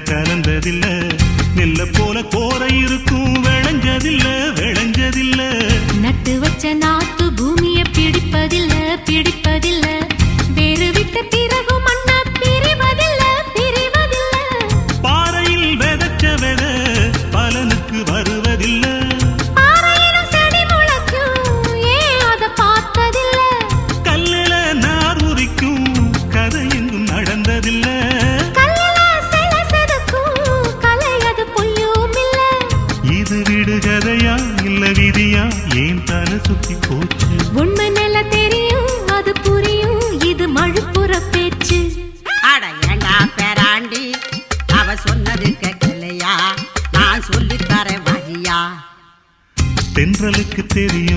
கலந்ததில்ல நெல்ல போல கோரை இருக்கும் விளைஞ்சதில்ல விளைஞ்சதில்ல நட்டு வச்ச நாத்து பூமிய பிடிப்பதில்ல பிடிப்பதில்ல வேறு விட்ட பிறகு மண்ண பிரிவதில்ல பிரிவதில்ல பாறையில் விதைச்ச வித பலனுக்கு வருவதில்ல பாறையிலும் செடி முளைக்கும் ஏன் அத பார்த்ததில்ல கல்லுல நார் உரிக்கும் கதை எங்கும் நடந்ததில்ல கல்லுல சில செதுக்கும் கலை அது பொய்யும் இல்ல இது விடுகதையா இல்ல விதியா ஏன் தலை சுத்தி போச்சு உண்மை நில தெரியும் அது புரியும் இது மழுப்புற பேச்சு அட ஏண்டா பேராண்டி அவ சொன்னது கேட்கலையா நான் சொல்லித்தரேன் வழியா தென்றலுக்கு தெரியும்